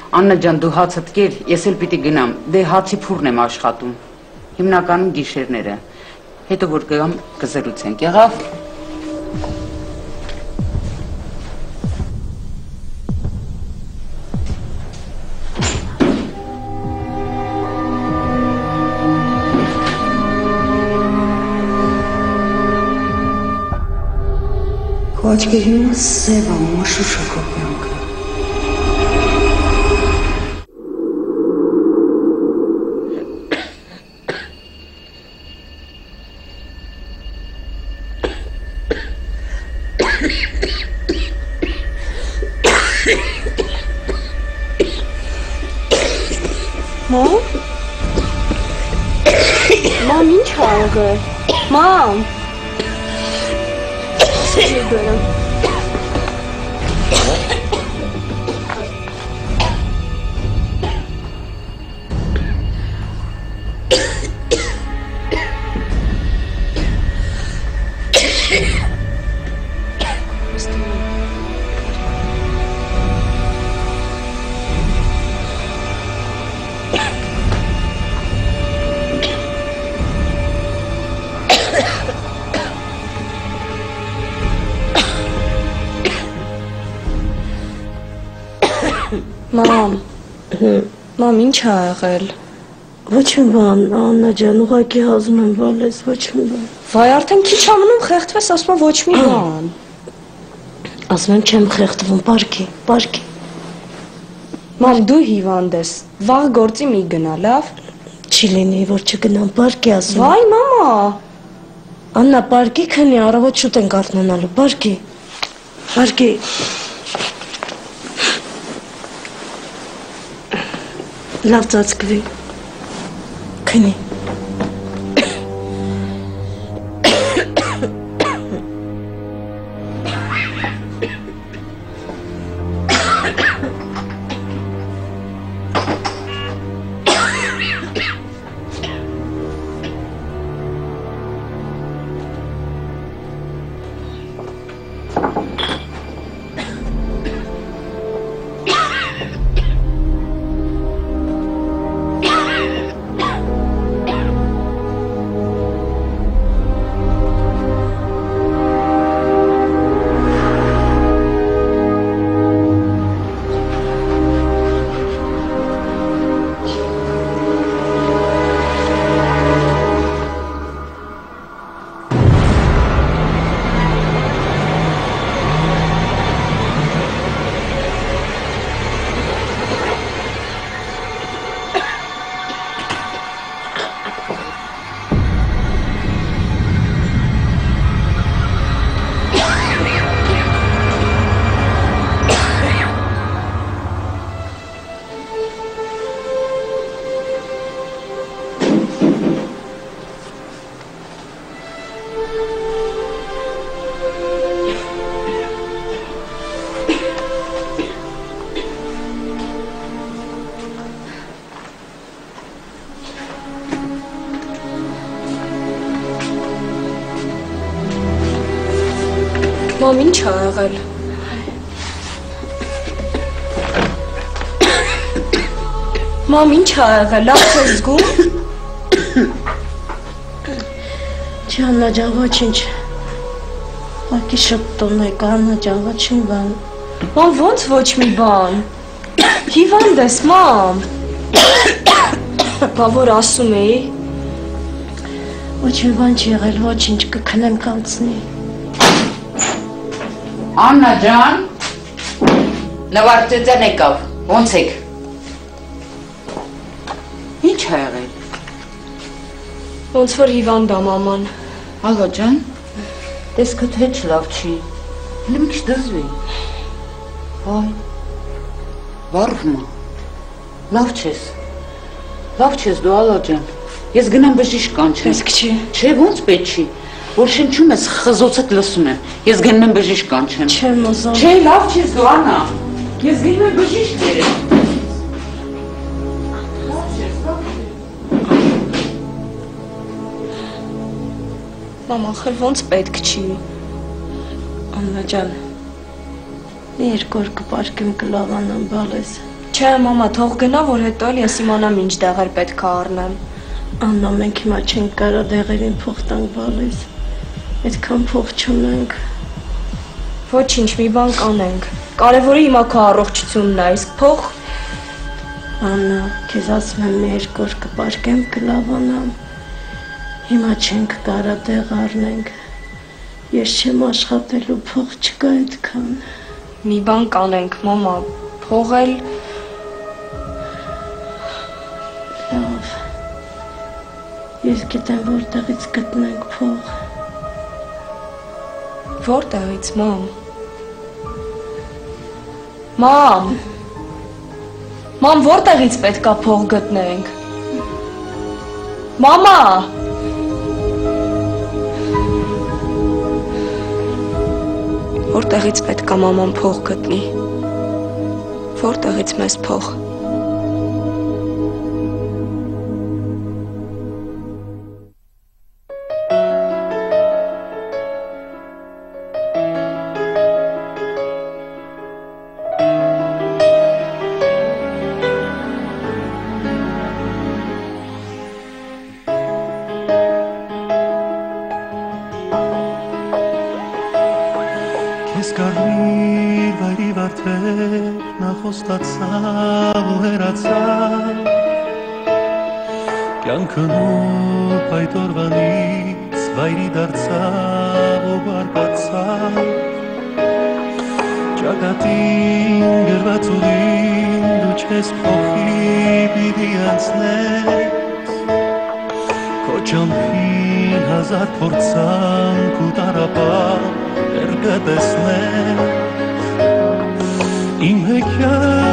Աննա ջան, դու հացդ կեր, ես էլ պիտի գնամ, դե հացի փուրն եմ աշխատում, հիմնականում գիշերները, հետո որ գամ կզրուցենք, եղավ? Քո աչքերին սև է, մշուշ է քո կյանքը։ Mom? Mom, ինչ ա եղել? Mom! Սիրի դրեմ։ Մամ, ինչ ա եղել։ Ոչ մի բան, Աննա ջան, ուղղակի հազում եմ բալես, ոչ մի բան։ Վայ, արդեն քիչ ամնում խեղդվես, ասում եմ ոչ մի բան։ Ասում եմ չեմ խեղդվում, պարկի։ Մամ, դու հիվանդ ես, վաղ գործի մի գնա, լավ։ Չի լինի, որ չգնամ, պարկի ասում։ Վայ, մամա։ Աննա, պարկի քնի, առավոտ շուտ ենք արթնանալու, պարկի։ Լավ ծածկվի, քնի։ Մամ, ինչ ա եղել։ Մամ, ինչ ա եղել, լավ չես զգում։ Չի Աննա ջան, ոչինչ։ Ուղղակի շփտում եք, Աննա ջան, ոչ մի բան։ Մամ, ոնց ոչ մի բան։ Հիվանդ ես, մամ։ Բա որ ասում էի։ Ոչ մի բան չի եղել, ոչինչ, կքնեմ կանցնի։ Աննա ջան, նվարտեցան եկավ, ոնց եք։ Ինչ ա եղել։ Ոնց որ հիվանդ ա մաման։ Ալո ջան, տեսքդ հետ լավ չի, հենց մի քիչ դզվի։ Վայ, վառվում ա, լավ չես դու ալո ջան, ես գնամ բժիշկ կանչեմ։ Պետք չի։ Չէ, ոնց պետք չի, որ շնչում ես խզոցդ լսում եմ, ես գնում եմ բժիշկ կանչեմ։ Չեմ ուզում։ Չէ, լավ չես դու Աննա, ես գնում եմ բժիշկ բերեմ։ Մամ, ախր ոնց պետք չի։ Աննա ջան, մի երկու օր կպարկեմ կլավանամ բալես։ Չէ, մամա, թող գնա, որ հետո էլ ես իմանամ ինչ դեղեր պետք է առնեմ։ Աննա, մենք հիմա չենք կարա դեղերին փող տանք բալիս։ Այդքան փող չունենք։ Ոչինչ, մի բան կանենք։ Կարևորը հիմա քո առողջությունն է, իսկ փող… Աննա, քեզ ասում եմ մի երկու օր կպարկեմ կլավանամ։ Հիմա չենք կարա դեղ առնենք։ Ես չեմ աշխատելու, փող չկա այդքան։ Մի բան կանենք, մամա, փող էլ… Լավ, ես գիտեմ որտեղից գտնենք փող։ Որտեղից, մամ։ Մամ, որտեղից պետք է փող գտնենք։ Մամա։ Որտեղից պետք է մաման փող գտնի։ Որտեղից մեզ փող։ Քեզ կարմիր վայրի վարդեր նախոստացավ ու հեռացավ Կյանքն ու պայտորվանից վայրի դարձավ ու բարկացավ Ճակատին գրված ուղին դու չես փոխի պիտի անցնես Քո ճամփին հազար փորձանք ու տարապավ Կտեսնես Իմ հեքիաթ